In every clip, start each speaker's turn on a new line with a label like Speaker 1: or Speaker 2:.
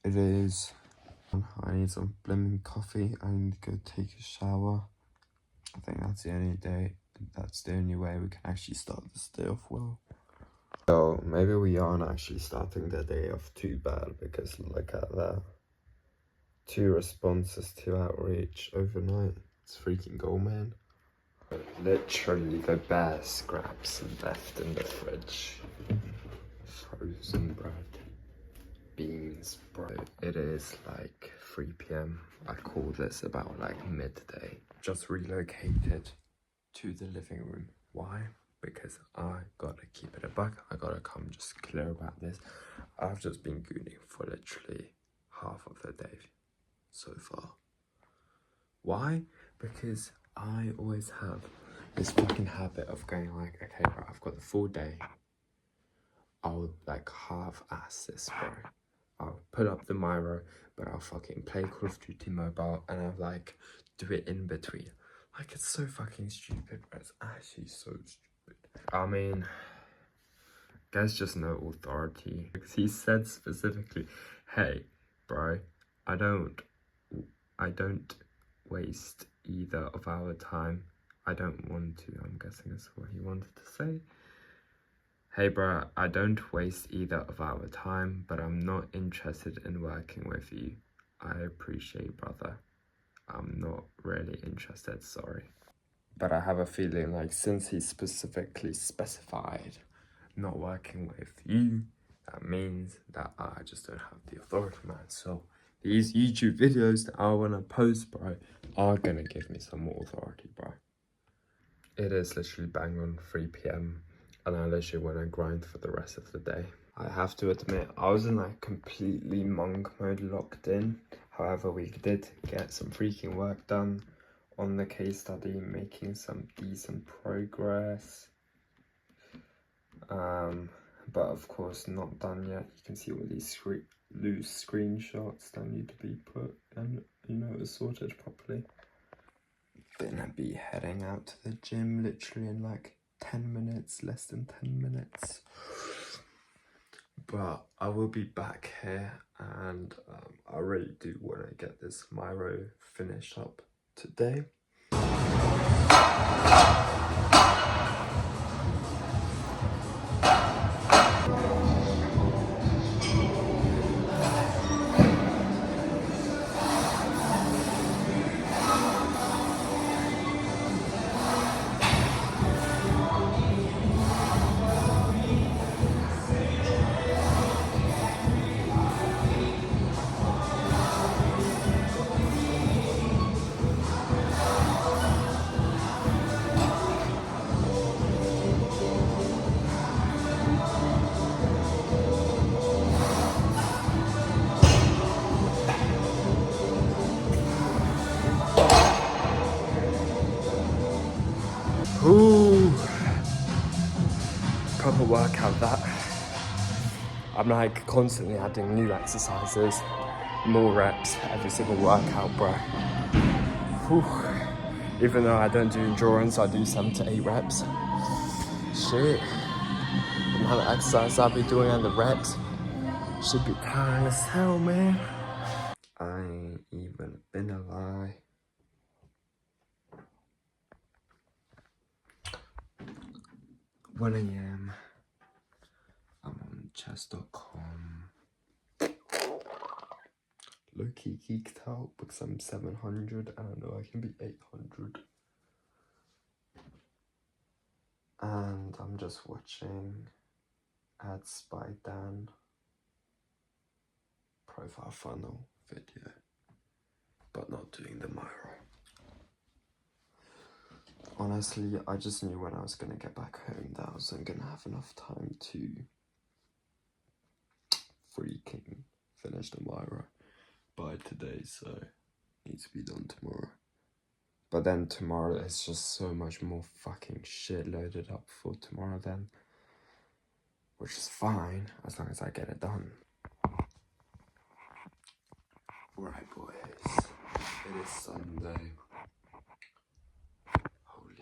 Speaker 1: It is. I need some blimmin' coffee. I need to go take a shower. I think that's the only way we can actually start this day off well. So maybe we aren't actually starting the day off too bad, because look at that. 2 responses to outreach overnight. It's freaking gold, man. Literally the bare scraps left in the fridge. Frozen bread. Beans, bro. It is like 3 p.m. I call this about like midday. Just relocated to the living room. Why? Because I gotta keep it a buck. I gotta come just clear about this. I've just been gooning for literally half of the day so far. Why? Because I always have this fucking habit of going like, okay, bro, I've got the full day. I'll like half-ass this, bro. I'll put up the Myro, but I'll fucking play Call of Duty Mobile, and I'll like do it in between. Like, it's so fucking stupid, bro. It's actually so stupid. I mean, there's just no authority. Because he said specifically, hey, bro, I don't waste either of our time. I don't want to. I'm guessing that's what he wanted to say. Hey bro, I don't waste either of our time, but I'm not interested in working with you. I appreciate, brother. I'm not really interested, sorry. But I have a feeling like since he specifically specified not working with you, that means that I just don't have the authority, man. So these YouTube videos that I want to post, bro, are gonna give me some more authority, bro. It is literally bang on 3 p.m. and I literally want to grind for the rest of the day. I have to admit, I was in like completely monk mode locked in. However, we did get some freaking work done on the case study, making some decent progress. But of course not done yet. You can see all these loose screenshots that need to be put and, you know, sorted properly. Gonna be heading out to the gym literally in like 10 minutes, less than 10 minutes. But I will be back here, and I really do want to get this Myro finished up today. Ooh, proper workout that. I'm like constantly adding new exercises, more reps every single workout, bro. Whew. Even though I don't do endurance, I do 7 to 8 reps. Shit. The amount of exercise I'll be doing and the reps should be tiring as hell, man. I ain't even been lie. 1 a.m. I'm on chess.com. Low-key geeked out because I'm 700. I don't know, I can be 800. And I'm just watching Ads by Dan profile funnel video, but not doing the Myro. Honestly, I just knew when I was gonna get back home that I wasn't gonna have enough time to freaking finish the Myro by today, so it needs to be done tomorrow. But then tomorrow is just so much more fucking shit loaded up for tomorrow then, which is fine as long as I get it done. Right, boys, it is Sunday. Holy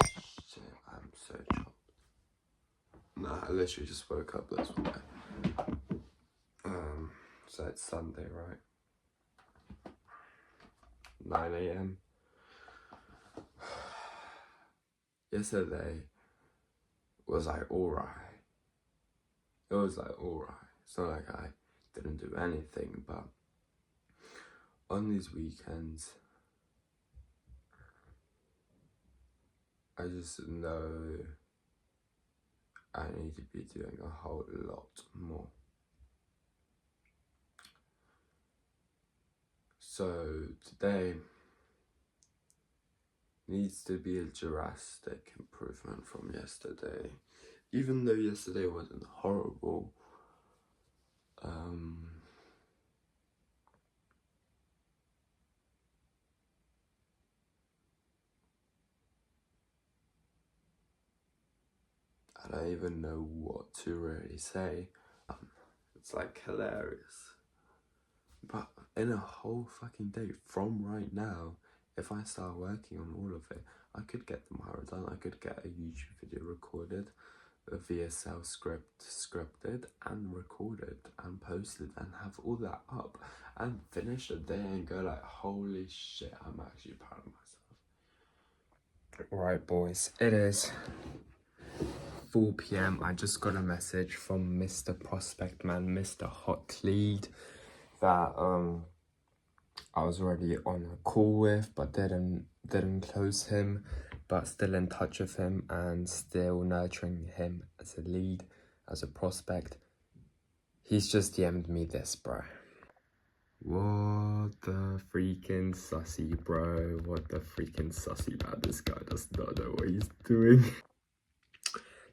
Speaker 1: shit, I'm so chopped. Nah, I literally just woke up, that's why. So it's Sunday, right? 9 a.m. Yesterday was like alright. It was like alright. It's not like I didn't do anything, but on these weekends, I just know I need to be doing a whole lot more. So today needs to be a drastic improvement from yesterday. Even though yesterday wasn't horrible, I don't even know what to really say. It's like hilarious. But in a whole fucking day from right now, if I start working on all of it, I could get tomorrow done. I could get a YouTube video recorded, a VSL scripted and recorded and posted and have all that up and finish the day and go like, holy shit, I'm actually proud of myself. Right, boys, it is 4 p.m. I just got a message from Mr. Prospect Man, Mr. Hot Lead, that I was already on a call with, but didn't close him, but still in touch with him and still nurturing him as a lead, as a prospect. He's just DM'd me this, bro. What the freaking sussy, bro. What the freaking sussy, man. This guy does not know what he's doing.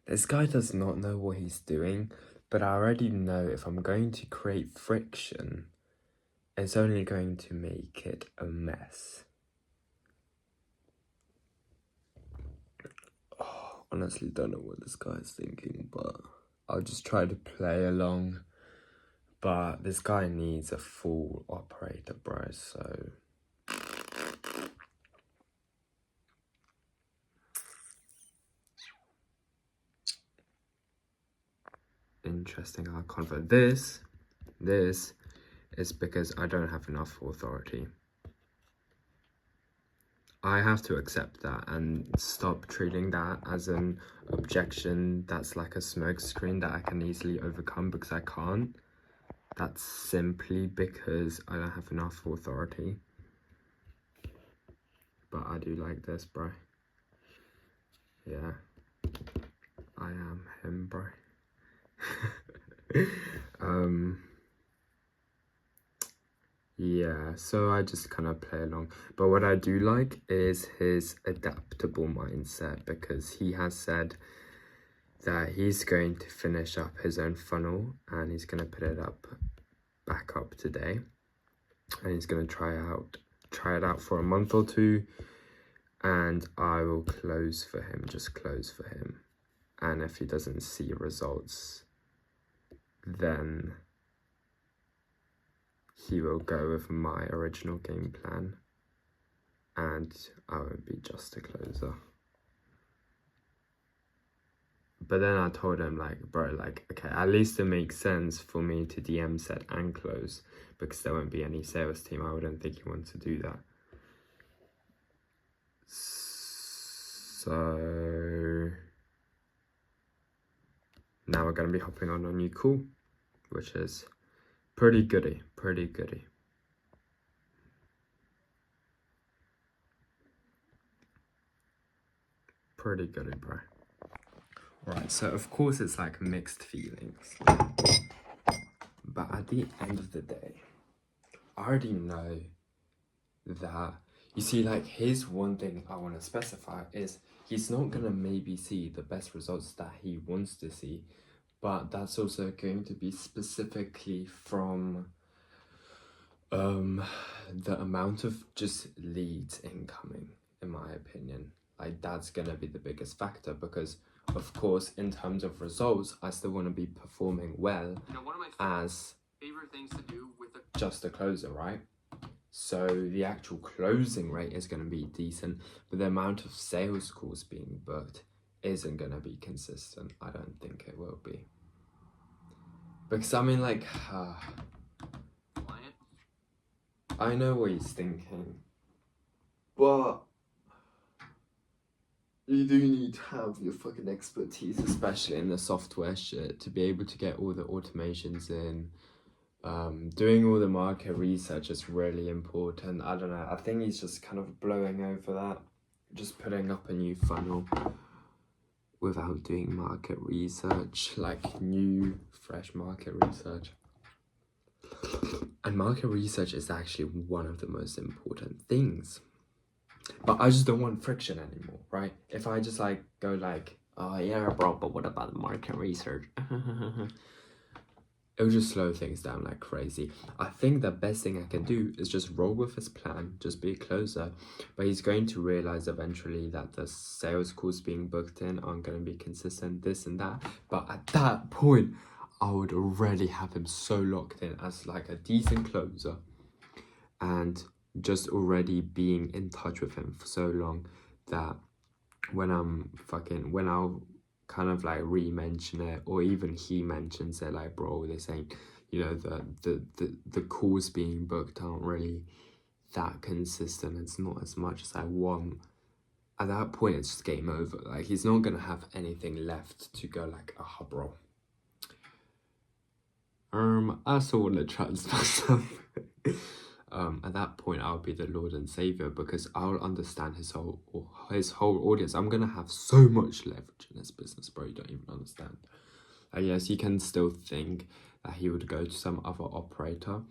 Speaker 1: This guy does not know what he's doing, but I already know if I'm going to create friction, it's only going to make it a mess. Oh, honestly, don't know what this guy is thinking, but I'll just try to play along. But this guy needs a full operator, bro, so... Interesting, I'll convert this. This is because I don't have enough authority. I have to accept that and stop treating that as an objection that's like a smoke screen that I can easily overcome, because I can't. That's simply because I don't have enough authority. But I do like this, bro. Yeah. I am him, bro. Yeah, so I just kind of play along. But what I do like is his adaptable mindset, because he has said that he's going to finish up his own funnel and he's going to put it back up today, and he's going to try it out for a month or two, and I will close for him, just close for him. And if he doesn't see results, then he will go with my original game plan, and I won't be just a closer. But then I told him, like, bro, like, okay, at least it makes sense for me to DM set and close, because there won't be any sales team. I wouldn't think he wants to do that. So now we're going to be hopping on a new call, which is pretty goody, pretty goody. Pretty goody, bro. Right, so of course it's like mixed feelings. But at the end of the day, I already know that, you see, like, here's one thing I want to specify is he's not going to maybe see the best results that he wants to see, but that's also going to be specifically from the amount of just leads incoming, in my opinion. Like, that's going to be the biggest factor, because of course in terms of results I still want to be performing well, you know, one of my favorite things to do with just a closer, right? So the actual closing rate is going to be decent, but the amount of sales calls being booked isn't going to be consistent. I don't think it will be. Because I mean, like, I know what he's thinking, but you do need to have your fucking expertise, especially in the software shit, to be able to get all the automations in. Doing all the market research is really important. I don't know, I think he's just kind of blowing over that, just putting up a new funnel without doing market research, like new, fresh market research. And market research is actually one of the most important things. But I just don't want friction anymore, right? If I just like go like, oh yeah, bro, but what about the market research? It'll just slow things down like crazy. I think the best thing I can do is just roll with his plan, just be a closer. But he's going to realize eventually that the sales calls being booked in aren't going to be consistent, this and that. But at that point, I would already have him so locked in as like a decent closer. And just already being in touch with him for so long that when I'll kind of like re-mention it, or even he mentions it, like, bro, this ain't, you know, the calls being booked aren't really that consistent, it's not as much as I want. At that point, it's just game over. Like, he's not gonna have anything left to go like, ah, bro, I still want to transfer stuff. At that point, I'll be the Lord and Savior, because I'll understand his whole audience. I'm gonna have so much leverage in this business, bro. You don't even understand. Yes, you can still think that he would go to some other operator,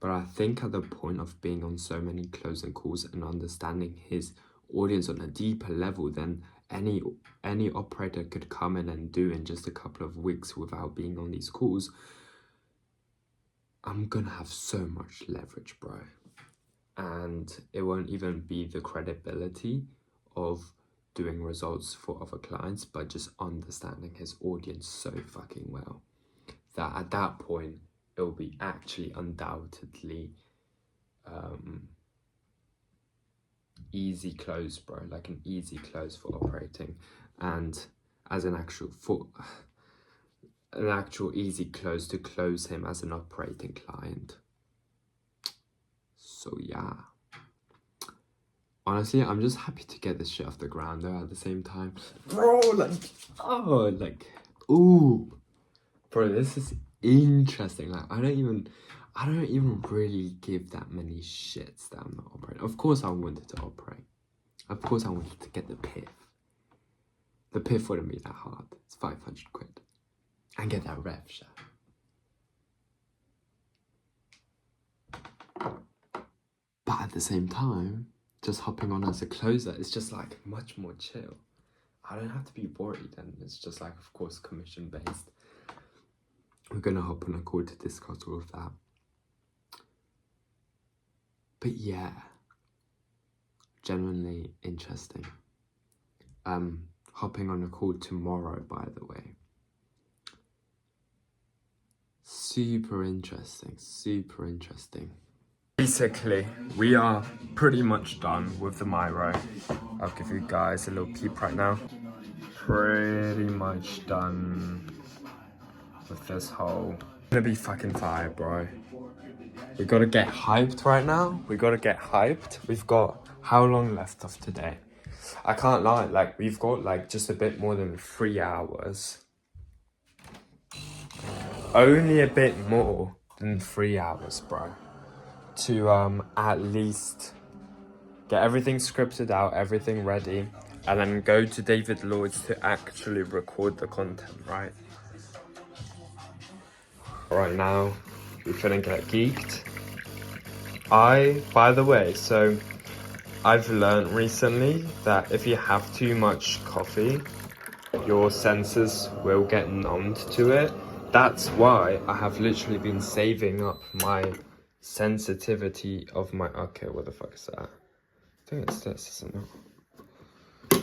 Speaker 1: but I think at the point of being on so many closing calls and understanding his audience on a deeper level than any operator could come in and do in just a couple of weeks without being on these calls, I'm gonna have so much leverage, bro. And it won't even be the credibility of doing results for other clients, but just understanding his audience so fucking well that at that point, it will be actually undoubtedly easy close, bro. Like an easy close for operating, and as an actual easy close to close him as an operating client. So yeah, honestly, I'm just happy to get this shit off the ground though at the same time. Bro, ooh. Bro, this is interesting. Like, I don't even really give that many shits that I'm not operating. Of course I wanted to operate. Of course I wanted to get the PIF. The PIF wouldn't be that hard. It's 500 quid. And get that rev share. But at the same time, just hopping on as a closer is just like much more chill. I don't have to be worried, and it's just like, of course, commission based. We're gonna hop on a call to discuss all of that. But yeah, genuinely interesting. Hopping on a call tomorrow, by the way. Super interesting, super interesting. Basically, we are pretty much done with the Miro. I'll give you guys a little peep right now. Pretty much done with this whole... It's gonna be fucking fire, bro. We gotta get hyped right now. We gotta get hyped. We've got how long left of today? I can't lie, like, we've got like just a bit more than 3 hours. Only a bit more than 3 hours, bro. To at least get everything scripted out, everything ready, and then go to David Lloyd's to actually record the content, right? Right now, we're gonna get geeked. By the way, so I've learned recently that if you have too much coffee, your senses will get numbed to it. That's why I have literally been saving up my sensitivity of my... Okay, what the fuck is that? I think it's this, isn't it?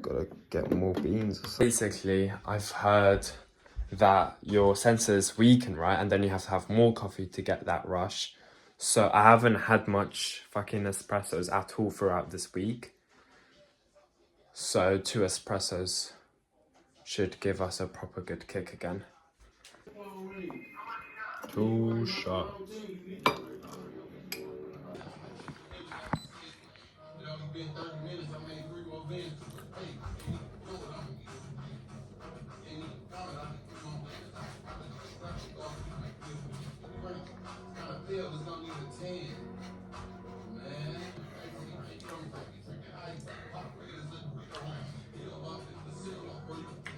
Speaker 1: Gotta get more beans or something. Basically, I've heard that your senses weaken, right? And then you have to have more coffee to get that rush. So I haven't had much fucking espressos at all throughout this week. So 2 espressos should give us a proper good kick again. 2 shots.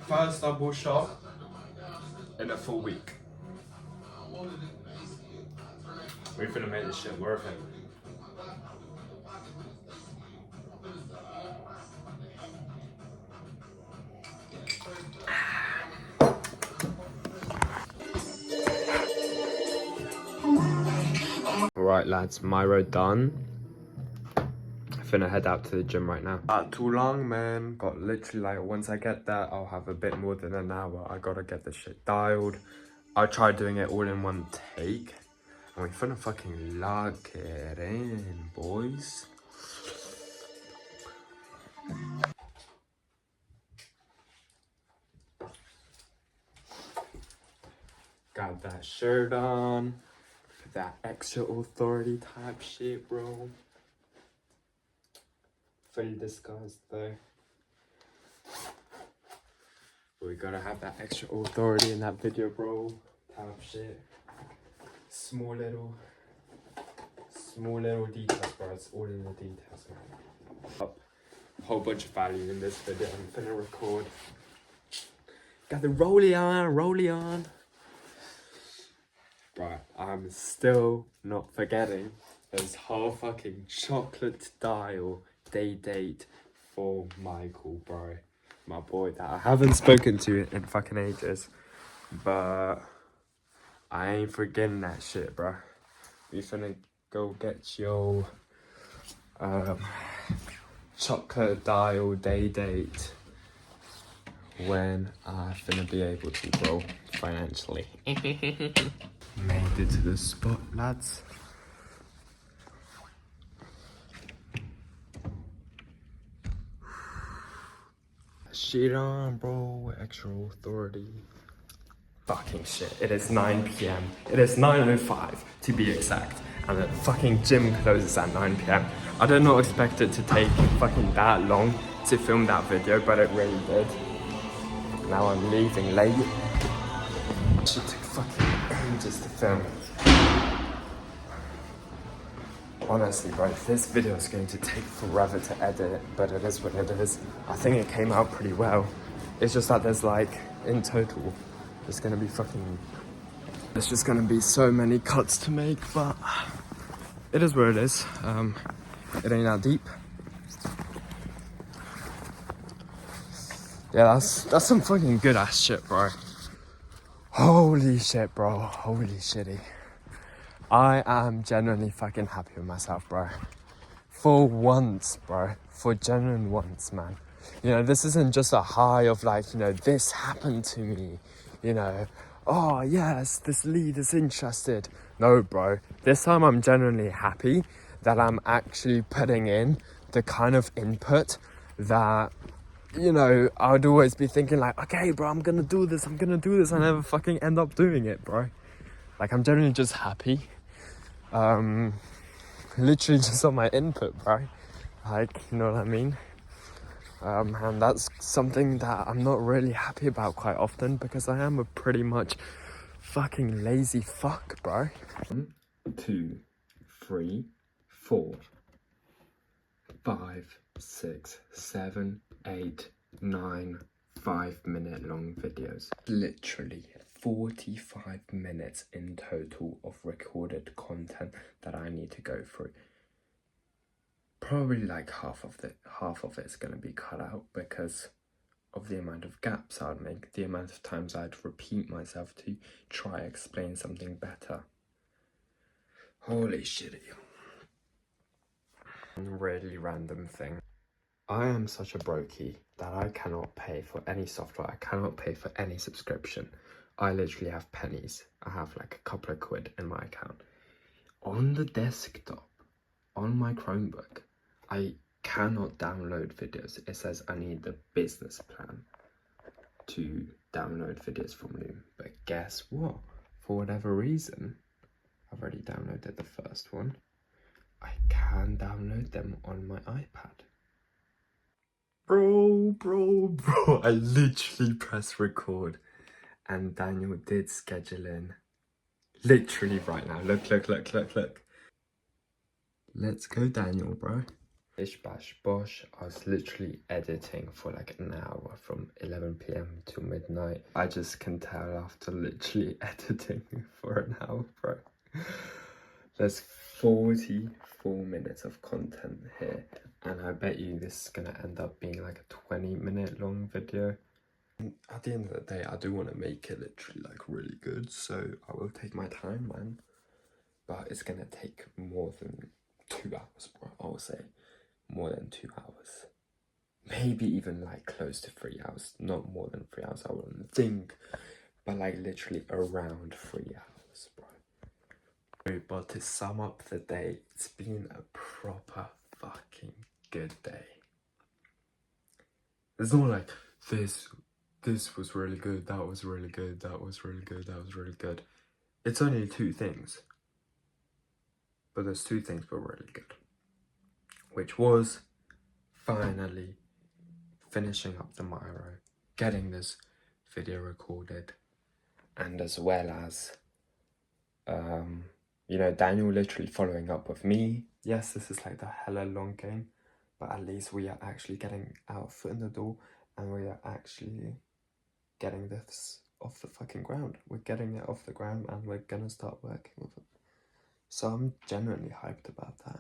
Speaker 1: First double shot in a full week. We're gonna make this shit worth it. Alright lads, my road done. I'm finna head out to the gym right now. Not too long, man. Got literally like, once I get there, I'll have a bit more than an hour. I gotta get this shit dialed. I'll try doing it all in one take. And we finna fucking lock it in, boys. Got that shirt on. That extra authority type shit, bro. Fully disguised though. We gotta have that extra authority in that video, bro. Type shit. Small little details, bro. It's all in the details, man. Up. Whole bunch of value in this video. I'm finna record. Got the rollie on. Right, I'm still not forgetting this whole fucking chocolate dial day date for Michael, bro. My boy that I haven't spoken to in fucking ages. But I ain't forgetting that shit, bro. We finna go get your chocolate dial day date when I finna be able to, bro, financially. Made it to the spot, lads. Shit on, bro. Extra authority. Fucking shit. It is 9 p.m. It is 9:05 to be exact. And the fucking gym closes at 9 p.m. I did not expect it to take fucking that long to film that video, but it really did. Now I'm leaving late. It should take fucking ages to film. Honestly, bro, this video is going to take forever to edit, but it is what it is. I think it came out pretty well. It's just that there's like, in total, there's gonna be there's just gonna be so many cuts to make, but it is what it is. It ain't that deep. Yeah, that's some fucking good ass shit, bro. Holy shit, bro. Holy shitty. I am genuinely fucking happy with myself, bro. For once, bro. For genuine once, man. You know, this isn't just a high of like, you know, this happened to me. You know, oh yes, this lead is interested. No, bro. This time I'm genuinely happy that I'm actually putting in the kind of input that, you know, I would always be thinking like, okay, bro, I'm gonna do this. I never fucking end up doing it, bro. Like, I'm genuinely just happy. Literally just on my input, bro. Like, you know what I mean? And that's something that I'm not really happy about quite often because I am a pretty much fucking lazy fuck, bro. 1, 2, 3, 4, 5, 6, 7, 8, 9, 5-minute long videos. Literally 45 minutes in total of recorded content that I need to go through. Probably like half of it's gonna be cut out because of the amount of gaps I'd make, the amount of times I'd repeat myself to try explain something better. Holy shit. Really random thing. I am such a brokey that I cannot pay for any software. I cannot pay for any subscription. I literally have pennies. I have like a couple of quid in my account. On the desktop, on my Chromebook, I cannot download videos. It says I need the business plan to download videos from Loom. But guess what? For whatever reason, I've already downloaded the first one. I can download them on my iPad. Bro, I literally pressed record and Daniel did schedule in. Literally right now. Look. Let's go, Daniel, bro. Bish bash bosh. I was literally editing for like an hour from 11 p.m. till midnight. I just can tell after literally editing for an hour, bro. There's 44 minutes of content here, and I bet you this is gonna end up being like a 20-minute long video. At the end of the day, I do want to make it literally like really good, so I will take my time, man. But it's gonna take more than 2 hours, bro. I would say more than 2 hours, maybe even like close to 3 hours. Not more than 3 hours, I wouldn't think, but like literally around 3 hours, bro. But to sum up the day, it's been a proper fucking good day. It's not like this was really good, that was really good, that was really good, that was really good. It's only 2 things, but those 2 things were really good, which was finally finishing up the Myro, getting this video recorded, and as well as you know, Daniel literally following up with me. Yes, this is like the hella long game, but at least we are actually getting our foot in the door, and we are actually getting this off the fucking ground. We're getting it off the ground, and we're gonna start working with it. So I'm genuinely hyped about that.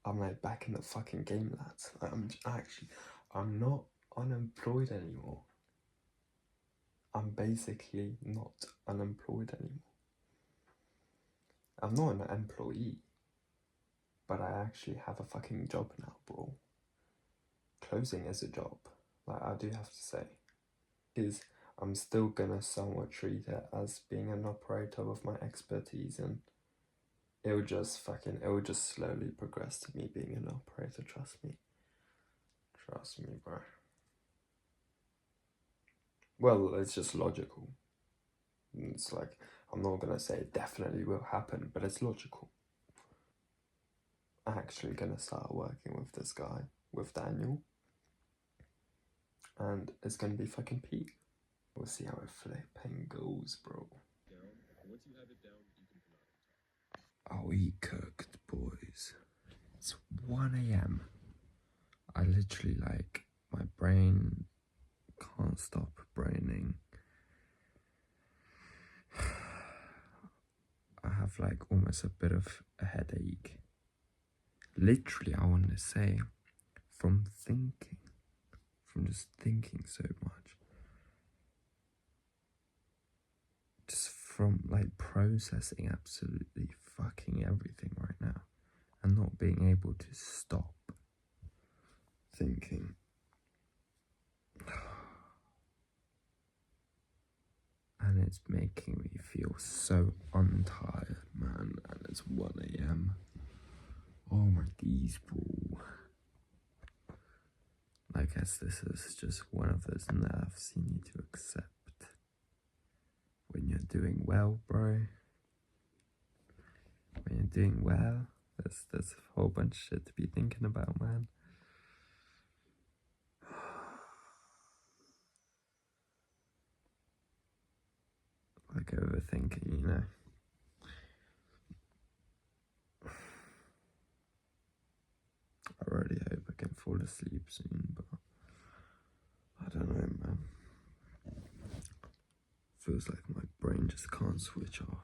Speaker 1: I'm like back in the fucking game, lads. I'm not unemployed anymore. I'm basically not unemployed anymore. I'm not an employee, but I actually have a fucking job now, bro. Closing is a job, like I do have to say. Because I'm still gonna somewhat treat it as being an operator with my expertise, and it will just slowly progress to me being an operator, trust me. Trust me, bro. Well, it's just logical. It's like, I'm not gonna say it definitely will happen, but it's logical. I'm actually gonna start working with this guy, with Daniel. And it's gonna be fucking peak. We'll see how it flipping goes, bro. Once you have it down, you can come out. Oh, we cooked, boys. It's 1 a.m. I literally, like, my brain can't stop braining. I have like almost a bit of a headache. Literally, I want to say, from just thinking so much. Just from like processing absolutely fucking everything right now, and not being able to stop thinking. And it's making me feel so untired, man. And it's 1 a.m. Oh my geez, bro. I guess this is just one of those nerves you need to accept when you're doing well, bro. When you're doing well, there's a whole bunch of shit to be thinking about, man. Like overthinking, you know. I really hope I can fall asleep soon, but I don't know, man. Feels like my brain just can't switch off.